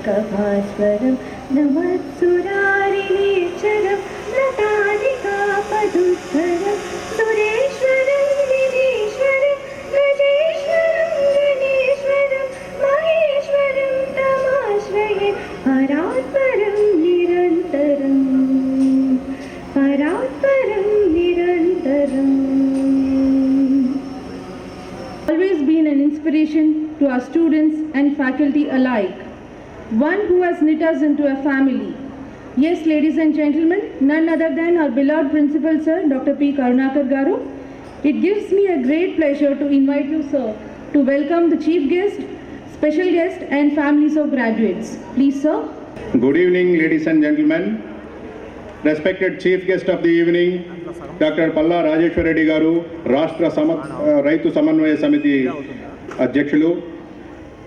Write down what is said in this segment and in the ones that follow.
तारकभास्वरं नमत्सुरारिणीचरं लतादिकापदुद्धरं सुरेश्वरं गिरीश्वरं गजेश्वरं गणेश्वरं महेश्वरं तमाश्रये परात्परं निरन्तरं परात्परं निरन्तरम्. Always been an inspiration to our students and faculty alike. One who has knit us into a family. Yes, ladies and gentlemen, none other than our beloved principal sir, Dr. P. Karunakar Garu. It gives me a great pleasure to invite you, sir, to welcome the chief guest, special guest and families of graduates. Please, sir. Good evening, ladies and gentlemen. Respected chief guest of the evening, Dr. Palla Rajeshwar Reddy Garu, Rashtra Raitu Samanvaya Samiti Adhyakshulu,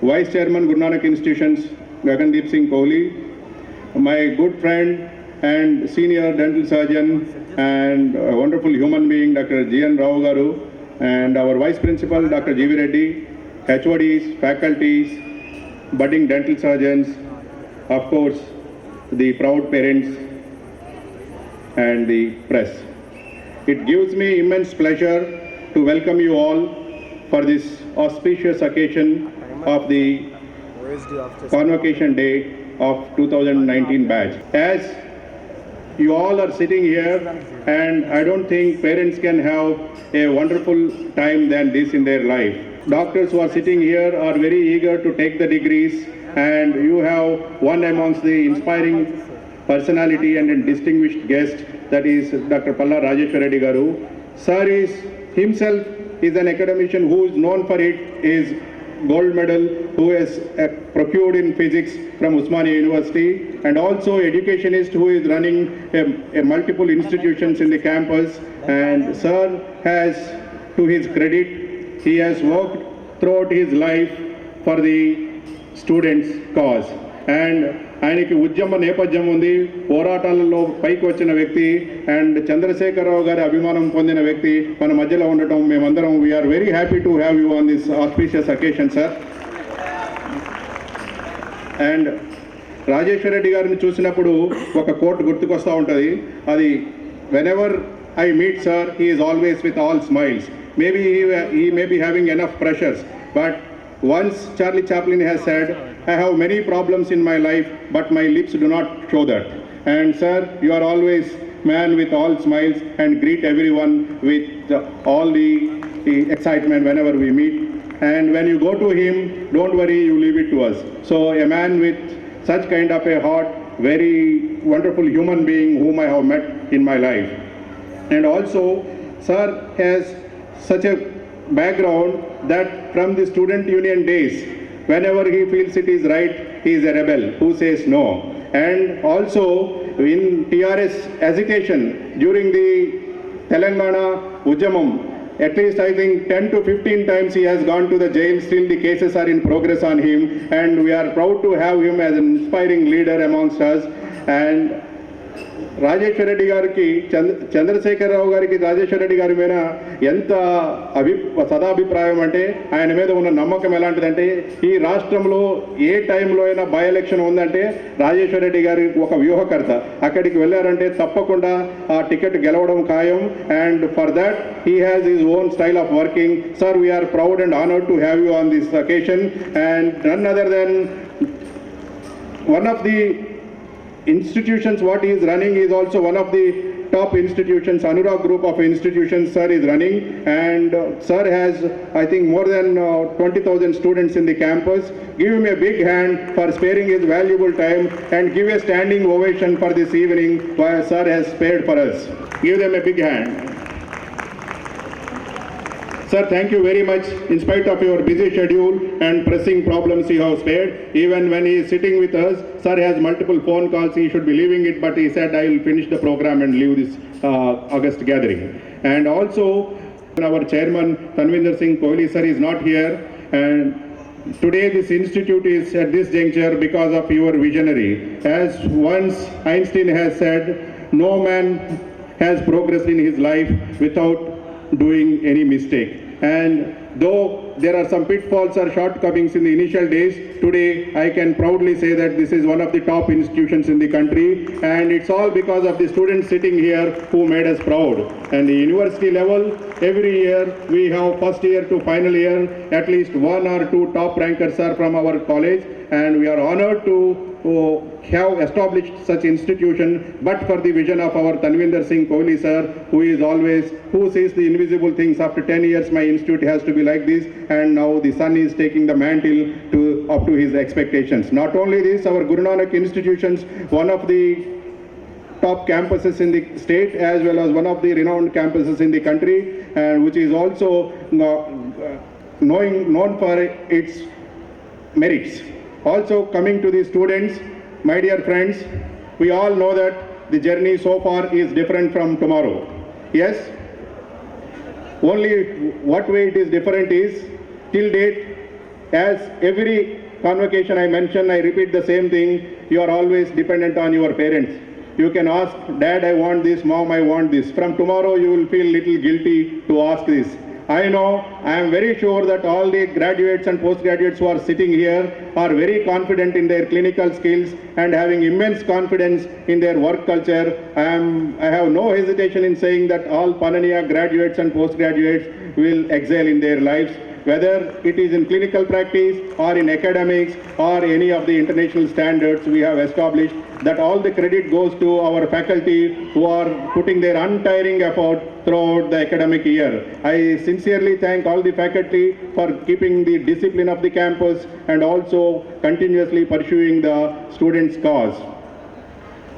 Vice Chairman Guru Nanak Institutions, Gagandeep Singh Kohli, my good friend and senior dental surgeon and wonderful human being, Dr. G.N. Rao Garu, and our Vice Principal, Dr. G.V. Reddy, HODs, faculties, budding dental surgeons, of course, the proud parents, and the press. It gives me immense pleasure to welcome you all for this auspicious occasion of the Convocation Day of 2019 batch. As you all are sitting here, and I don't think parents can have a wonderful time than this in their life. Doctors who are sitting here are very eager to take the degrees, and you have one amongst the inspiring personality and a distinguished guest, that is Dr. Palla Rajeshwar Reddy Garu. Sir is himself is an academician who is known for his gold medal, who has procured in physics from Osmania University, and also educationist who is running a multiple institutions in the campus. And sir has, to his credit, he has worked throughout his life for the students' cause. And ఆయనకి ఉద్యమ నేపథ్యం ఉంది, పోరాటాలలో పైకి వచ్చిన వ్యక్తి, and Chandrashekar Rao గారి అభిమానం పొందిన వ్యక్తి మన మధ్యలో ఉండటం మేమందరం we are very happy to have you on this auspicious occasion sir. And Rajeshwara Reddy గారిని చూసినప్పుడు ఒక కోట్ గుర్తుకొస్తూ ఉంటుంది, అది whenever I meet sir he is always with all smiles. Maybe he may be having enough pressures, but once Charlie Chaplin has said, I have many problems in my life, but my lips do not show that. And sir, you are always man with all smiles and greet everyone with all the excitement whenever we meet. And when you go to him, don't worry, you leave it to us. So a man with such kind of a heart, very wonderful human being whom I have met in my life. And also, sir has such a background that from the student union days, whenever he feels it is right, he is a rebel who says no. And also in TRS agitation during the Telangana Ujjamam, at least I think 10 to 15 times he has gone to the jail. Still the cases are in progress on him, and we are proud to have him as an inspiring leader amongst us. And Rajeshwara Reddy గారికి చంద్రశేఖరరావు గారికి రాజేశ్వర రెడ్డి గారి మీద ఎంత సదాభిప్రాయం అంటే, ఆయన మీద ఉన్న నమ్మకం ఎలాంటిదంటే, ఈ రాష్ట్రంలో ఏ టైంలో అయినా బై ఎలక్షన్ ఉందంటే రాజేశ్వర రెడ్డి గారి ఒక వ్యూహకర్త, అక్కడికి వెళ్ళారంటే తప్పకుండా ఆ టికెట్ గెలవడం ఖాయం. And for that he has his own style of working. Sir, we are proud and honoured to have you on this occasion. And none other than one of the institutions what he is running is also one of the top institutions, Anurag group of institutions sir is running, and sir has I think more than 20,000 students in the campus. Give him a big hand for sparing his valuable time, and give a standing ovation for this evening while sir has spared for us. Give them a big hand. Sir, thank you very much. In spite of your busy schedule and pressing problems you have spared, even when he is sitting with us, sir has multiple phone calls. He should be leaving it, but he said, I will finish the program and leave this August gathering. And also, our chairman, Tanvinder Singh Kohli sir is not here. And today this institute is at this juncture because of your visionary. As once Einstein has said, no man has progressed in his life without doing any mistake. And though there are some pitfalls or shortcomings in the initial days. Today, I can proudly say that this is one of the top institutions in the country, and it's all because of the students sitting here who made us proud. And the university level, every year we have first year to final year, at least one or two top rankers are from our college, and we are honored to have established such institution, but for the vision of our Tanvinder Singh Kohli sir, who sees the invisible things. After 10 years, my institute has to be like this, and now the son is taking the mantle up to his expectations. Not only this, our Guru Nanak institutions, one of the top campuses in the state as well as one of the renowned campuses in the country, and which is also known for its merits. Also, coming to the students, my dear friends, we all know that the journey so far is different from tomorrow. Yes, only what way it is different is, till date, as every convocation I mention, I repeat the same thing, you are always dependent on your parents. You can ask, Dad, I want this, Mom, I want this. From tomorrow, you will feel little guilty to ask this. I know, I am very sure that all the graduates and postgraduates who are sitting here are very confident in their clinical skills and having immense confidence in their work culture. I have no hesitation in saying that all Pananiya graduates and postgraduates will excel in their lives, whether it is in clinical practice or in academics or any of the international standards we have established. That all the credit goes to our faculty who are putting their untiring effort throughout the academic year. I sincerely thank all the faculty for keeping the discipline of the campus and also continuously pursuing the students' cause.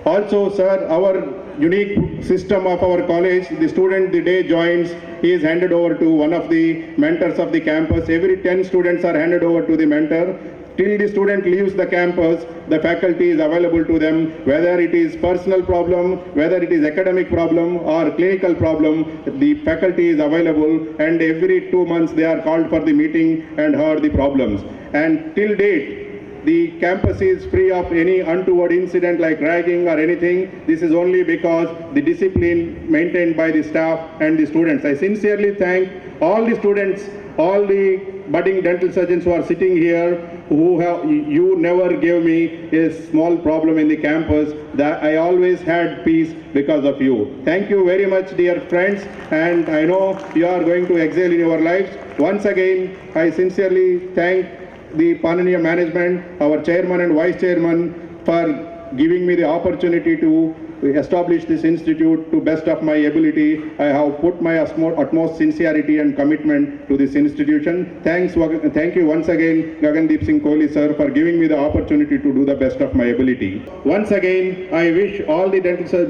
Also, sir, our unique system of our college, the student the day joins, he is handed over to one of the mentors of the campus. Every 10 students are handed over to the mentor. Till the student leaves the campus, the faculty is available to them, whether it is personal problem, whether it is academic problem or clinical problem, the faculty is available, and every 2 months they are called for the meeting and heard the problems. And till date, the campus is free of any untoward incident like ragging or anything. This is only because the discipline maintained by the staff and the students. I sincerely thank all the students, all the budding dental surgeons who are sitting here, you never gave me a small problem in the campus, that I always had peace because of you. Thank you very much, dear friends, and I know you are going to excel in your lives. Once again, I sincerely thank the Pananiya management, our chairman and vice chairman, for giving me the opportunity to establish this institute to best of my ability. I have put my utmost sincerity and commitment to this institution. Thank you once again, Gagandeep Singh Kohli sir, for giving me the opportunity to do the best of my ability. Once again, I wish all the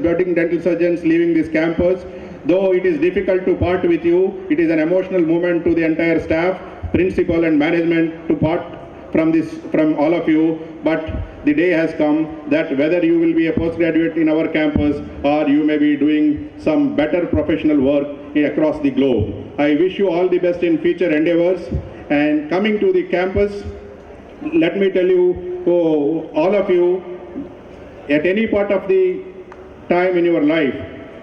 budding dental surgeons leaving this campus, though it is difficult to part with you, it is an emotional moment to the entire staff, principal and management to part from all of you, but the day has come that whether you will be a postgraduate in our campus or you may be doing some better professional work across the globe. I wish you all the best in future endeavors. And coming to the campus, let me tell you, all of you, at any part of the time in your life,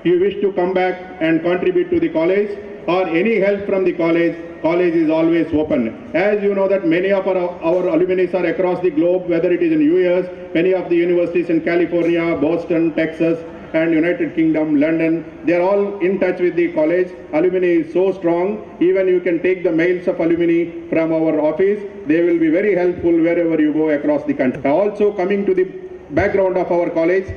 you wish to come back and contribute to the college or any help from the college is always open. As you know that many of our alumni are across the globe, whether it is in US, many of the universities in California, Boston, Texas, and United Kingdom, London, they are all in touch with the college. Alumni is so strong, even you can take the mails of alumni from our office. They will be very helpful wherever you go across the country. Also, coming to the background of our college,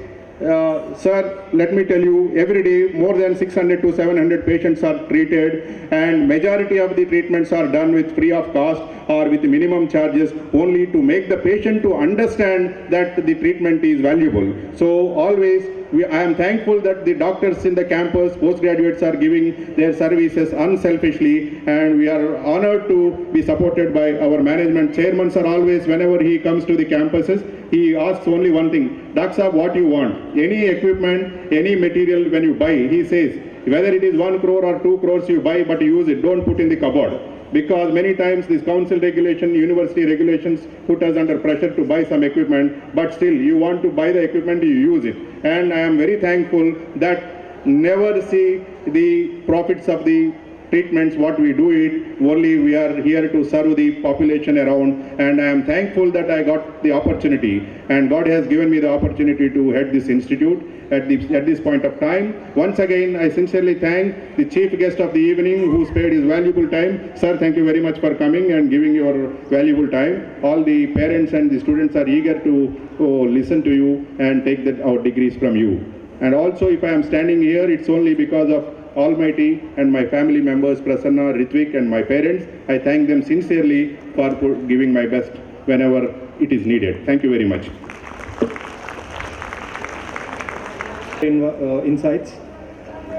sir, let me tell you, every day more than 600 to 700 patients are treated, and majority of the treatments are done with free of cost or with minimum charges, only to make the patient to understand that the treatment is valuable. So always I am thankful that the doctors in the campus, postgraduates are giving their services unselfishly, and we are honored to be supported by our management. Chairman sir always, whenever he comes to the campuses, he asks only one thing, Doctor, what you want? Any equipment, any material when you buy, he says, whether it is 1 crore or 2 crores you buy, but use it, don't put in the cupboard. Because many times this council regulation, university regulations put us under pressure to buy some equipment, but still you want to buy the equipment, you use it. And I am very thankful that never see the profits of the treatments, what we do it, only we are here to serve the population around, and I am thankful that I got the opportunity, and God has given me the opportunity to head this institute at this point of time. Once again, I sincerely thank the chief guest of the evening who spared his valuable time. Sir, thank you very much for coming and giving your valuable time. All the parents and the students are eager to listen to you and take our degrees from you. And also, if I am standing here, it's only because of Almighty and my family members, Prasanna, Ritvik, and my parents. I thank them sincerely for giving my best whenever it is needed. Thank you very much. Insights.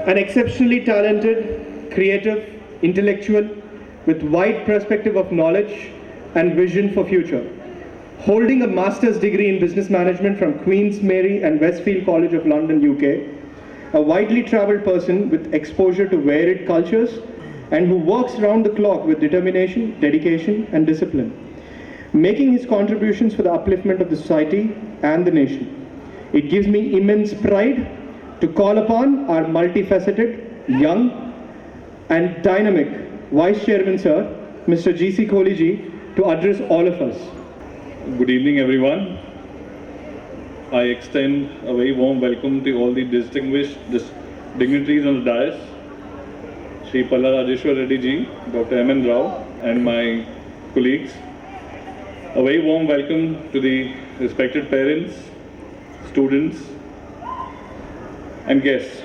An exceptionally talented, creative, intellectual, with wide perspective of knowledge and vision for future. Holding a master's degree in business management from Queen's Mary and Westfield College of London, UK. A widely traveled person with exposure to varied cultures and who works round the clock with determination, dedication, and discipline, making his contributions for the upliftment of the society and the nation. It gives me immense pride to call upon our multifaceted, young, and dynamic Vice Chairman, Sir, Mr. G.C. Kohli ji, to address all of us. Good evening, everyone. I extend a very warm welcome to all the distinguished dignitaries on the dais, Shri Palla Rajeshwar Reddy ji, Dr. M.N. Rao, and my colleagues. A very warm welcome to the respected parents, students, and guests.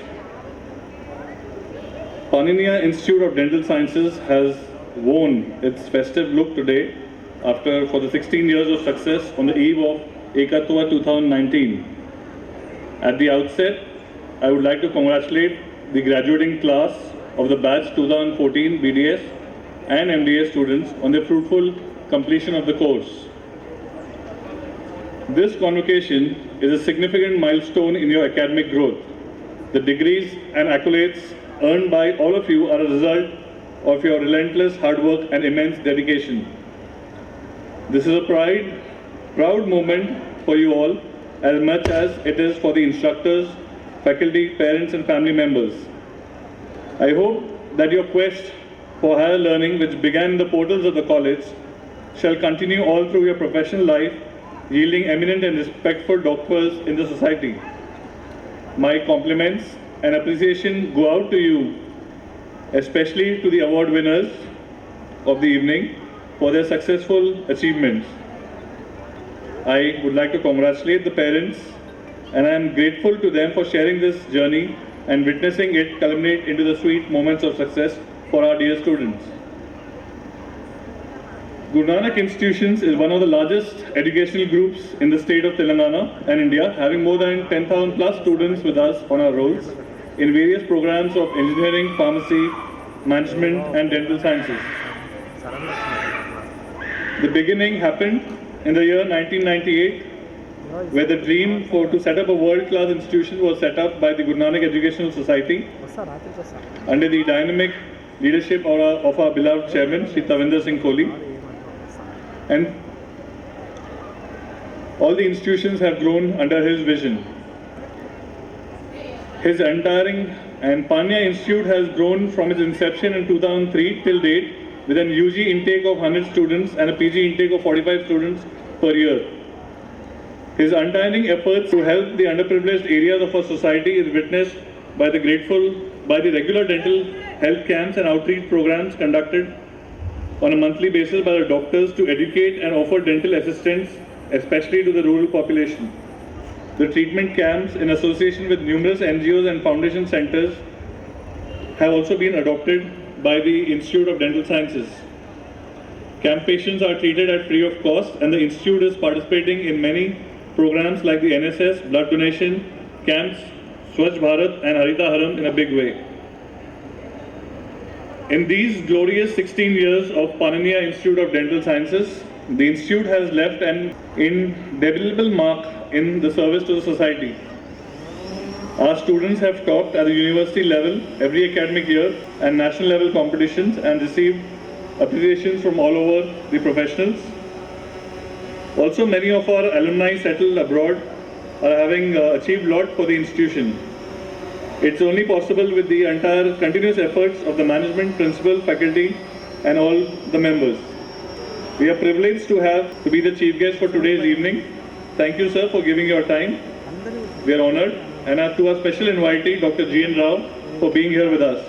Paniniya Institute of Dental Sciences has worn its festive look today for the 16 years of success on the eve of Ekatva 2019. At the outset, I would like to congratulate the graduating class of the batch 2014 BDS and MDS students on their fruitful completion of the course. This convocation is a significant milestone in your academic growth. The degrees and accolades earned by all of you are a result of your relentless hard work and immense dedication. This is a proud moment for you all, as much as it is for the instructors, faculty, parents, and family members. I hope that your quest for higher learning, which began in the portals of the college, shall continue all through your professional life, yielding eminent and respectful doctors in the society. My compliments and appreciation go out to you, especially to the award winners of the evening, for their successful achievements. I would like to congratulate the parents, and I am grateful to them for sharing this journey and witnessing it culminate into the sweet moments of success for our dear students. Guru Nanak Institutions is one of the largest educational groups in the state of Telangana and India, having more than 10,000 plus students with us on our rolls in various programs of engineering, pharmacy, management, and dental sciences. The beginning happened in the year 1998, where the dream to set up a world-class institution was set up by the Guru Nanak Educational Society under the dynamic leadership of our beloved chairman, Shri Tavinder Singh Kohli. And all the institutions have grown under his vision. His untiring and Paniniya Institute has grown from its inception in 2003 till date with an UG intake of 100 students and a PG intake of 45 students per year. His untiring efforts to help the underprivileged areas of our society is witnessed by the regular dental health camps and outreach programs conducted on a monthly basis by the doctors to educate and offer dental assistance, especially to the rural population. The treatment camps, in association with numerous NGOs and foundation centers, have also been adopted by the Institute of Dental Sciences. Camp patients are treated at free of cost, and the Institute is participating in many programs like the NSS, blood donation, camps, Swachh Bharat and Harita Haram in a big way. In these glorious 16 years of Paniniya Institute of Dental Sciences, the Institute has left an indelible mark in the service to the society. Our students have topped at the university level every academic year and national level competitions and received appreciations from all over the professionals. Also, many of our alumni settled abroad are having achieved a lot for the institution. It's only possible with the entire continuous efforts of the management, principal, faculty, and all the members. We are privileged to be the chief guest for today's evening. Thank you, sir, for giving your time. We are honored, and to our special invitee, Dr. G.N. Rao, for being here with us.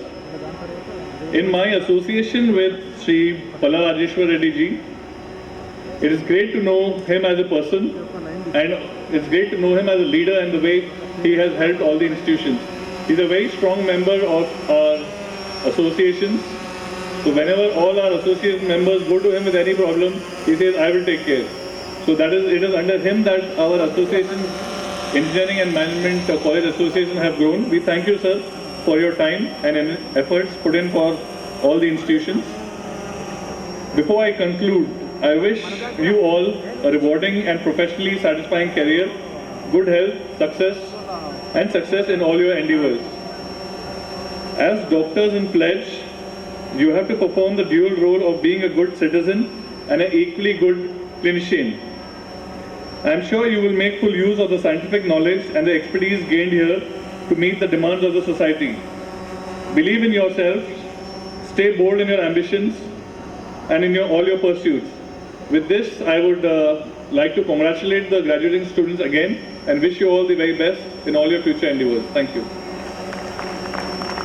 In my association with Sri Palla Rajeshwar Reddy ji, it is great to know him as a person, and it's great to know him as a leader and the way he has helped all the institutions. He's a very strong member of our associations. So whenever all our association members go to him with any problem, he says, I will take care. So it is under him that our association, Engineering and Management College Association, have grown. We thank you, sir, for your time and efforts put in for all the institutions. Before I conclude, I wish you all a rewarding and professionally satisfying career, good health, success in all your endeavors. As doctors in pledge, you have to perform the dual role of being a good citizen and an equally good clinician. I am sure you will make full use of the scientific knowledge and the expertise gained here to meet the demands of the society. Believe in yourselves, stay bold in your ambitions and in all your pursuits. With this, I would like to congratulate the graduating students again and wish you all the very best in all your future endeavors. Thank you.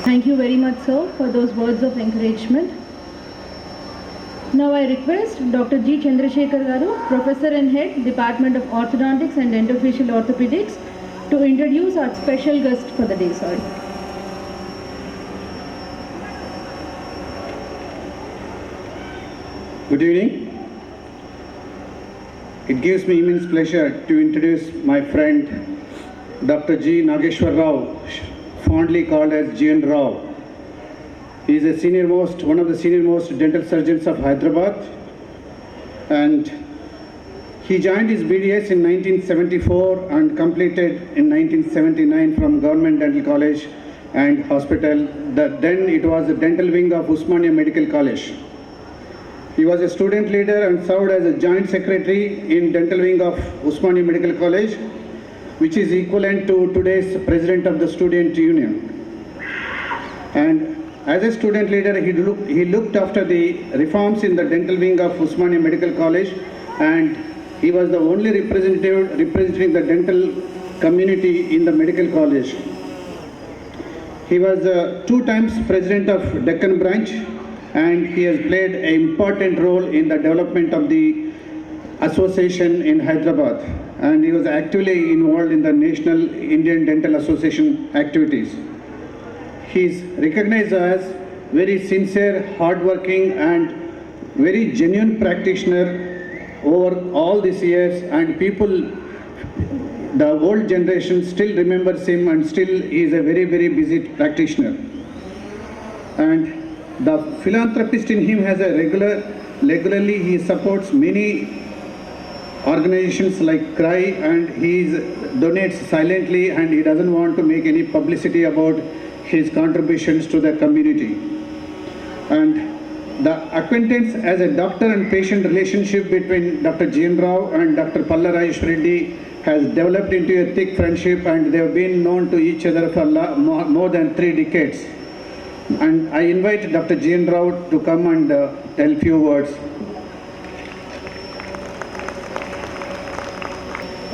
Thank you very much, sir, for those words of encouragement. Now I request Dr. G. Chandrasekhar Garu, Professor and Head, Department of Orthodontics and Dentofacial Orthopedics, to introduce our special guest for the day. Sorry. Good evening. It gives me immense pleasure to introduce my friend Dr. G. Nageshwar Rao, fondly called as G.N. Rao. He is one of the senior-most dental surgeons of Hyderabad, and he joined his BDS in 1974 and completed in 1979 from Government Dental College and Hospital. Then it was the dental wing of Osmania Medical College. He was a student leader and served as a joint secretary in dental wing of Osmania Medical College, which is equivalent to today's president of the student union. And as a student leader, he looked after the reforms in the dental wing of Osmania Medical College, and he was the only representative representing the dental community in the medical college. He was 2 times president of Deccan branch, and he has played an important role in the development of the association in Hyderabad, and he was actively involved in the National Indian Dental Association activities. He is recognized as very sincere, hardworking and very genuine practitioner over all these years, and the old generation still remembers him, and still he is a very, very busy practitioner. And the philanthropist in him has regularly he supports many organizations like CRY, and he donates silently, and he doesn't want to make any publicity about his contributions to the community. And the acquaintance as a doctor and patient relationship between Dr. G.N. Rao and Dr. Palla Rajeshwar Reddy has developed into a thick friendship, and they have been known to each other for more than 3 decades. And I invite Dr. G.N. Rao to come and tell a few words.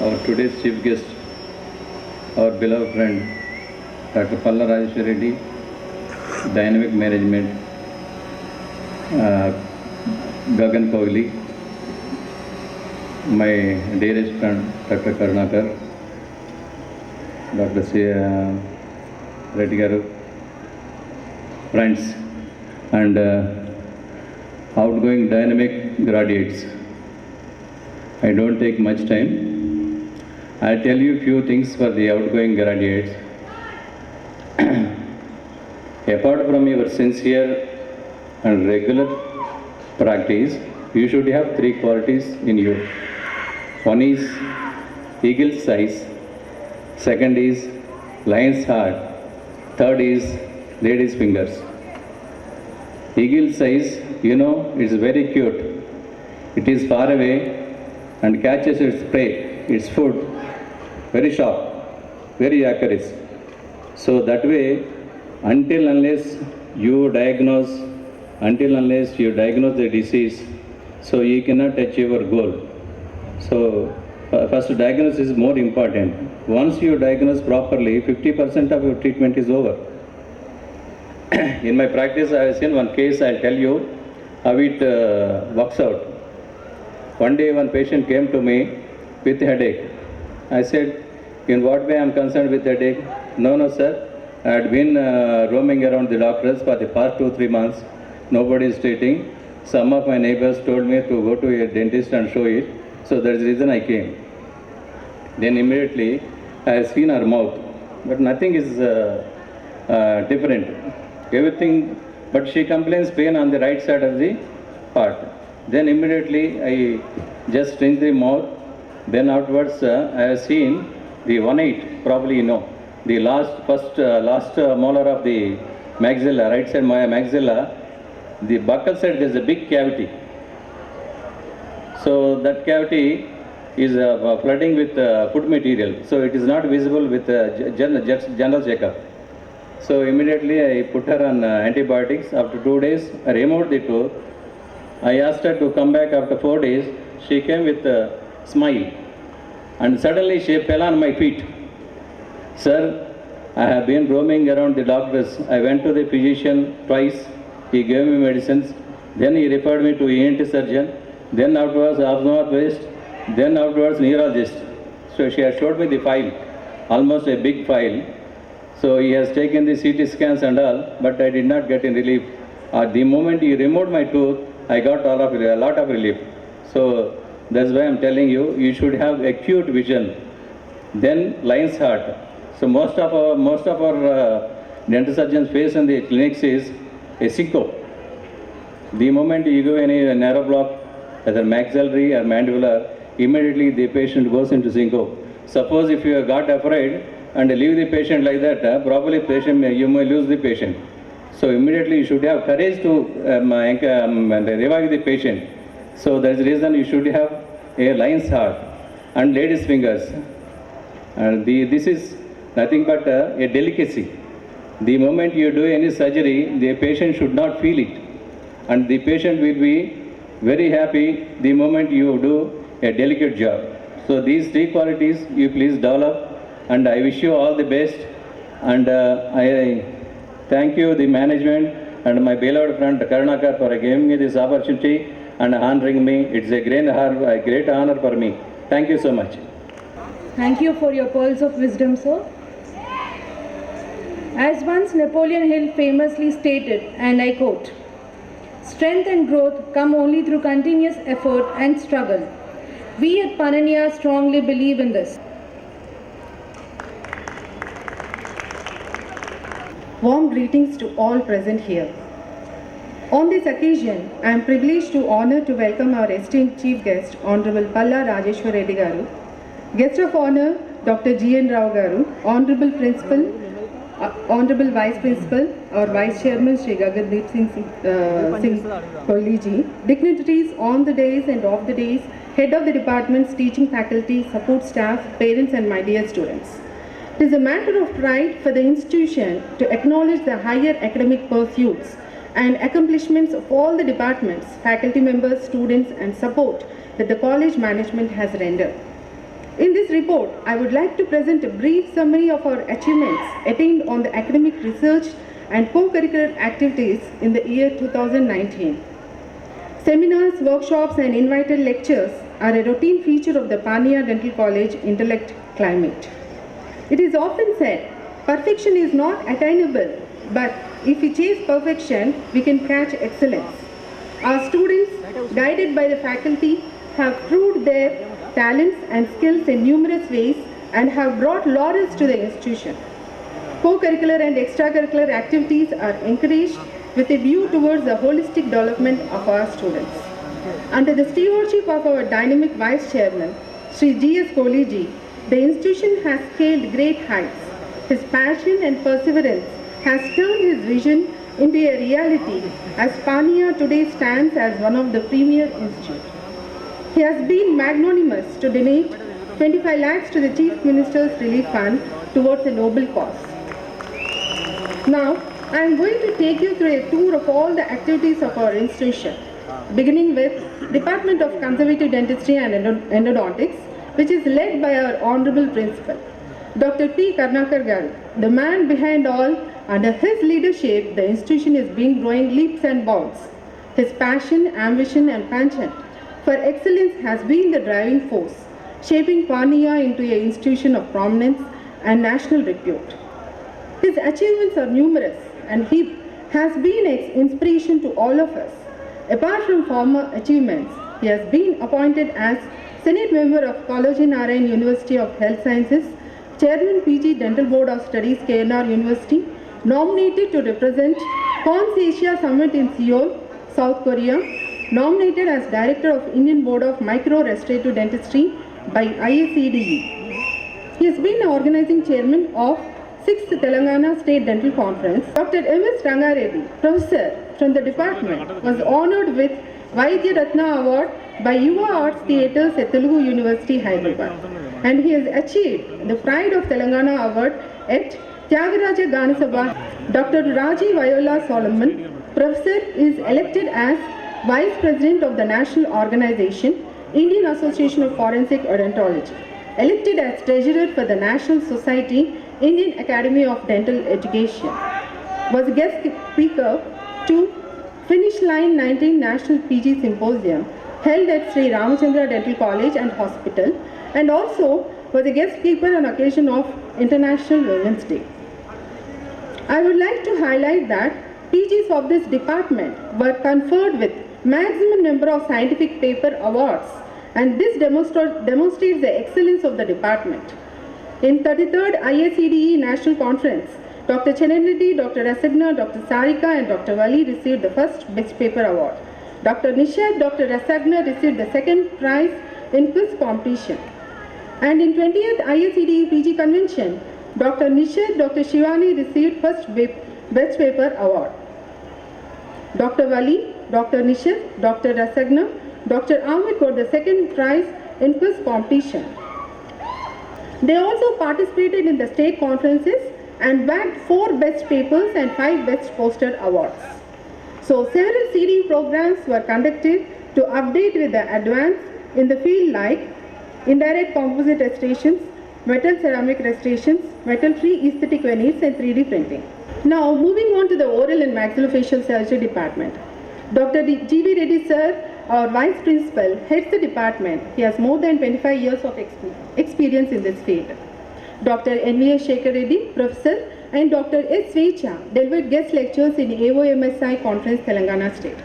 Our today's chief guest, our beloved friend, Dr. Palla Rajeshwar Reddy, Dynamic Management, Gagan Kohli, my dearest friend, Dr. Karnakar, Dr. C. Reddy Garu, friends, and outgoing dynamic graduates. I don't take much time. I'll tell you a few things for the outgoing graduates. Apart from your sincere and regular practice, you should have 3 qualities in you. One is eagle's eyes, second is lion's heart, third is lady's fingers. Eagle's eyes, it's very cute. It is far away and catches its prey, its food, very sharp, very accurate. So that way, unless you diagnose the disease, so you cannot achieve your goal. So first diagnosis is more important. Once you diagnose properly, 50% of your treatment is over. In my practice, I have seen one case, I'll tell you how it works out. One day one patient came to me with headache. I said, in what way I am concerned with headache? No, sir. I had been roaming around the doctors for the past 2-3 months. Nobody is treating. Some of my neighbors told me to go to a dentist and show it. So that's the reason I came. Then immediately I have seen her mouth, but nothing is different. Everything, but she complains pain on the right side of the part. Then immediately I just rinse the mouth. Then afterwards I have seen the 1/8, probably you know, the last molar of the maxilla, right side maxilla, the buccal side there is a big cavity. So that cavity is flooding with food material. So it is not visible with general checkup. So immediately I put her on antibiotics. After 2 days, I removed the tooth. I asked her to come back after 4 days. She came with a smile. And suddenly she fell on my feet. Sir, I have been roaming around the doctors. I went to the physician twice. He gave me medicines. Then he referred me to ENT surgeon. Then afterwards ophthalmologist. Then afterwards neurologist. So she has showed me the file, almost a big file. So he has taken the CT scans and all, but I did not get any relief. At the moment he removed my tooth, I got a lot of relief. So that's why I'm telling you, you should have acute vision. Then Lion's Heart. So most of our dental surgeons face in the clinics is a syncope. The moment you give any narrow block, whether maxillary or mandibular, immediately the patient goes into syncope. Suppose if you got afraid and leave the patient like that, probably you may lose the patient. So immediately you should have courage to revive the patient. So that's the reason you should have a Lion's Heart and lady's fingers. And this is nothing but a delicacy. The moment you do any surgery, the patient should not feel it. And the patient will be very happy the moment you do a delicate job. So these 3 qualities you please develop, and I wish you all the best. And I thank you, the management, and my beloved friend Karunakar for giving me this opportunity and honoring me. It's a great honor for me. Thank you so much. Thank you for your pearls of wisdom, sir. As once Napoleon Hill famously stated, and I quote, "Strength and growth come only through continuous effort and struggle." We at Pananiya strongly believe in this. Warm greetings to all present here. On this occasion, I am privileged to honor to welcome our esteemed chief guest, Honorable Palla Rajeshwar Reddy Garu, guest of honor, Dr. G.N. Rao Garu, Honorable Principal, Honorable Vice Principal, our Vice Chairman, Shri Gagandeep Singh Kohli ji, dignitaries on the days and off the days, head of the departments, teaching faculty, support staff, parents and my dear students. It is a matter of pride for the institution to acknowledge the higher academic pursuits and accomplishments of all the departments, faculty members, students and support that the college management has rendered. In this report, I would like to present a brief summary of our achievements attained on the academic research and co-curricular activities in the year 2019. Seminars, workshops and invited lectures are a routine feature of the Pananiya Dental College intellect climate. It is often said, perfection is not attainable, but if we chase perfection, we can catch excellence. Our students, guided by the faculty, have proved their talents and skills in numerous ways and have brought laurels to the institution. Co-curricular and extracurricular activities are encouraged with a view towards the holistic development of our students. Under the stewardship of our dynamic Vice Chairman, Shri G.S. Kohli ji, the institution has scaled great heights. His passion and perseverance has turned his vision into a reality as Pananiya today stands as one of the premier institutes. He has been magnanimous to donate 25 lakhs to the Chief Minister's Relief Fund towards a noble cause. Now, I am going to take you through a tour of all the activities of our institution, beginning with Department of Conservative Dentistry and Endodontics, which is led by our Honorable Principal, Dr. P. Karnakar Garu, the man behind all. Under his leadership, the institution is growing leaps and bounds. His passion, ambition and penchant for excellence has been the driving force, shaping Pania into an institution of prominence and national repute. His achievements are numerous and he has been an inspiration to all of us. Apart from former achievements, he has been appointed as Senate member of Kalaji Narayan University of Health Sciences, Chairman PG Dental Board of Studies KNR University, nominated to represent Cons Asia Summit in Seoul, South Korea, nominated as Director of Indian Board of Micro Restorative Dentistry by IACDE. He has been the organizing chairman of 6th Telangana State Dental Conference. Dr. M.S. Rangareddy, professor from the department, was honored with Vaidya Ratna Award by Yuva Arts Theatres at Telugu University, Hyderabad. And he has achieved the Pride of Telangana Award at Tyagaraja Ganasabha. Dr. Raji Viola Solomon, professor, is elected as Vice President of the National Organization, Indian Association of Forensic Odontology, elected as Treasurer for the National Society, Indian Academy of Dental Education, was a guest speaker to Finish Line 19 National PG Symposium held at Sri Ramachandra Dental College and Hospital, and also was a guest speaker on occasion of International Women's Day. I would like to highlight that PGs of this department were conferred with maximum number of scientific paper awards, and this demonstrates the excellence of the department. In 33rd IACDE National Conference, Dr. Chenenreddy, Dr. Rasagna, Dr. Sarika and Dr. Vali received the first Best Paper Award. Dr. Nishad, Dr. Rasagna received the second prize in quiz competition. And in 20th IACDE PG Convention, Dr. Nishad, Dr. Shivani received first Best Paper Award. Dr. Vali, Dr. Nishad, Dr. Rasagna, Dr. Ahmed got the second prize in quiz competition. They also participated in the state conferences and bagged 4 Best Papers and 5 Best Poster Awards. So several CD programs were conducted to update with the advance in the field like indirect composite restorations, metal ceramic restorations, metal-free aesthetic veneers and 3D printing. Now moving on to the oral and maxillofacial surgery department. Dr. G.V. Reddy sir, our vice principal, heads the department. He has more than 25 years of experience in this field. Dr. N.V.S. Shekhar Reddy, professor, and Dr. S. Svecha delivered guest lectures in AOMSI Conference, Telangana State.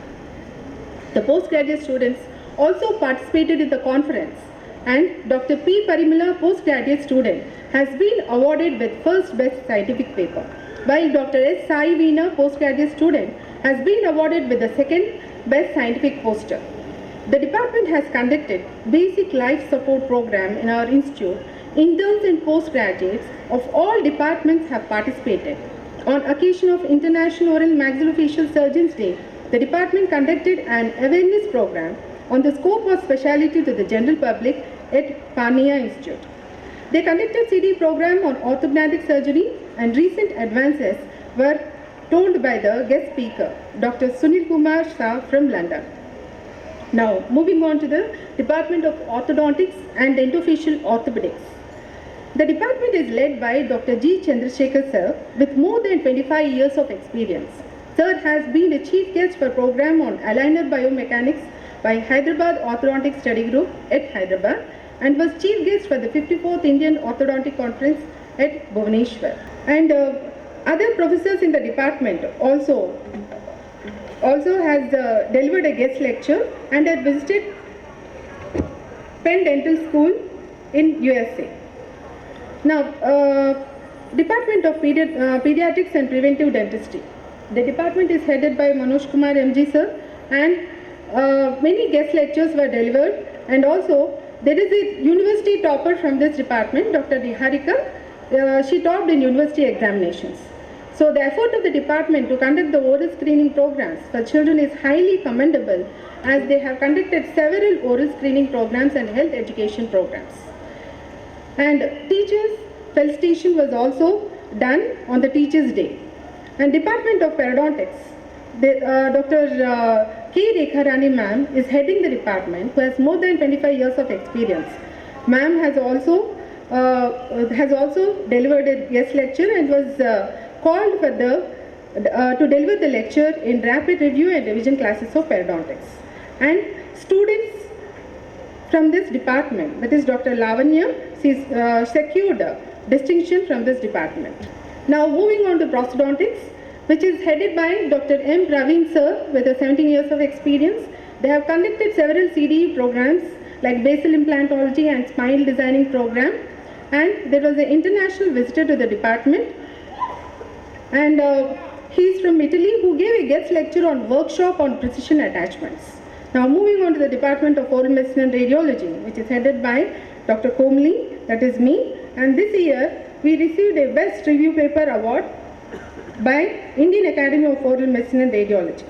The postgraduate students also participated in the conference, and Dr. P. Parimala, postgraduate student, has been awarded with first best scientific paper, while Dr. S. Sai Veena, postgraduate student, has been awarded with the second best scientific poster. The department has conducted basic life support program in our institute. Interns and postgraduates of all departments have participated. On occasion of International Oral Maxillofacial Surgeons Day, the department conducted an awareness program on the scope of specialty to the general public at Pania Institute. They conducted CD program on orthodontic surgery, and recent advances were told by the guest speaker, Dr. Sunil Kumar Shah from London. Now, moving on to the Department of Orthodontics and Dentofacial Orthopedics. The department is led by Dr. G. Chandrasekhar sir with more than 25 years of experience. Sir has been a chief guest for program on aligner biomechanics by Hyderabad Orthodontic Study Group at Hyderabad, and was chief guest for the 54th Indian Orthodontic Conference at Bhubaneswar. And other professors in the department also has delivered a guest lecture and had visited Penn Dental School in USA. Now, Department of Pediatrics and Preventive Dentistry. The department is headed by Manoj Kumar MG sir, and many guest lectures were delivered, and also there is a university topper from this department, Dr. Niharika. She topped in university examinations. So the effort of the department to conduct the oral screening programs for children is highly commendable, as they have conducted several oral screening programs and health education programs. And teachers' felicitation was also done on the Teachers' Day. And Department of Periodontics, Dr. K. Rekharani ma'am is heading the department, who has more than 25 years of experience. Ma'am has also delivered a guest lecture and was called for to deliver the lecture in rapid review and revision classes of periodontics. And students from this department, that is Dr. Lavanya, she's secured distinction from this department. Now moving on to prosthodontics, which is headed by Dr. M. Praveen sir with 17 years of experience. They have conducted several CDE programs like basal implantology and smile designing program, and there was an international visitor to the department, and he is from Italy, who gave a guest lecture on workshop on precision attachments. Now moving on to the Department of Oral Medicine and Radiology, which is headed by Dr. Komli, that is me, and this year we received a Best Review Paper Award by Indian Academy of Oral Medicine and Radiology.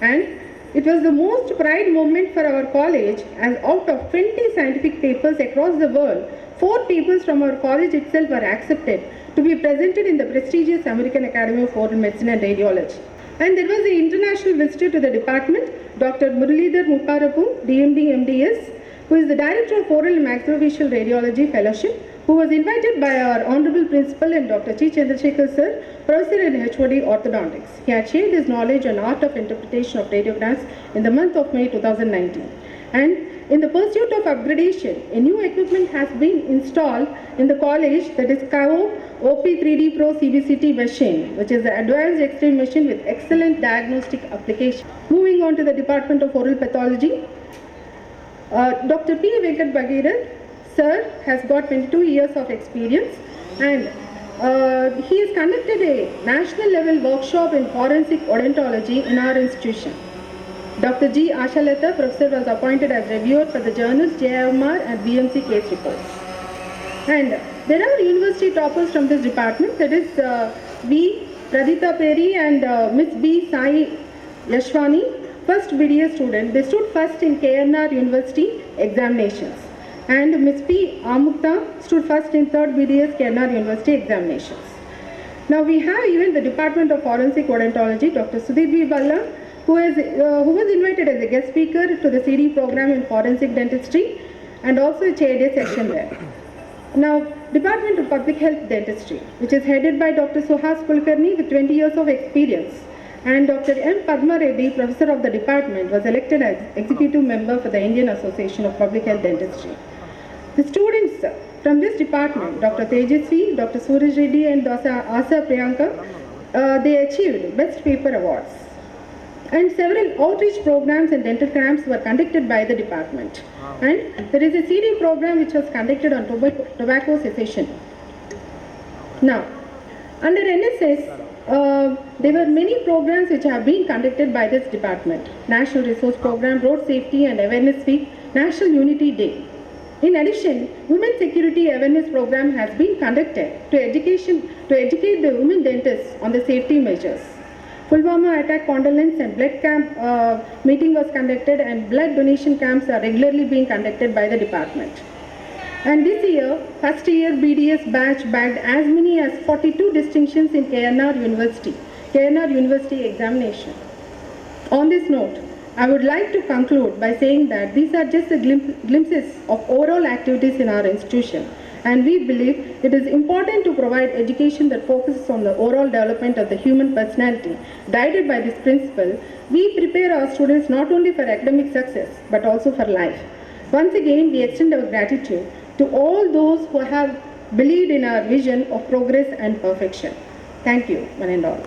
And it was the most pride moment for our college, as out of 20 scientific papers across the world, 4 papers from our college itself were accepted to be presented in the prestigious American Academy of Oral Medicine and Radiology. And there was an international visitor to the department, Dr. Muralidhar Mupparapu, DMD MDS, who is the Director of Oral and Maxillofacial Radiology Fellowship, who was invited by our Honorable Principal and Dr. Chi Chandrasekhar Sir, Professor and HOD Orthodontics. He had shared his knowledge on art of interpretation of radiographs in the month of May 2019. And in the pursuit of upgradation, a new equipment has been installed in the college, that is CAO OP3D Pro CBCT machine, which is the advanced X-ray machine with excellent diagnostic application. Moving on to the Department of Oral Pathology, Dr. P. Venkat Bhagirath Sir has got 22 years of experience, and he has conducted a national level workshop in forensic odontology in our institution. Dr. G. Ashalata, Professor, was appointed as reviewer for the journals JMR and BMC case reports. And there are university toppers from this department, that is V. Pradita Peri and Miss B. Sai Yashwani, first BDS student. They stood first in KNR University examinations. And Ms. P. Amukta stood first in third BDS KNR University examinations. Now we have even the Department of Forensic Odontology, Dr. Sudhir B. Balla, who was invited as a guest speaker to the CD program in forensic dentistry and also chaired a section there. Now, Department of Public Health Dentistry, which is headed by Dr. Suhas Kulkarni with 20 years of experience, and Dr. M. Padma Reddy, Professor of the department, was elected as Executive Member for the Indian Association of Public Health Dentistry. The students from this department, Dr. Tejasvi, Dr. Suraj Reddy and Dr. Asa Priyanka, they achieved Best Paper Awards. And several outreach programs and dental camps were conducted by the department. And there is a CD program which was conducted on tobacco cessation. Now, under NSS, there were many programs which have been conducted by this department. National Resource Program, Road Safety and Awareness Week, National Unity Day. In addition, Women Security Awareness Program has been conducted to educate the women dentists on the safety measures. Pulwama attack condolence and blood camp meeting was conducted, and blood donation camps are regularly being conducted by the department. And this year, first year BDS batch bagged as many as 42 distinctions in KNR University examination. On this note, I would like to conclude by saying that these are just the glimpses of overall activities in our institution, and we believe it is important to provide education that focuses on the overall development of the human personality. Guided by this principle, we prepare our students not only for academic success but also for life. Once again, we extend our gratitude to all those who have believed in our vision of progress and perfection. Thank you, one and all.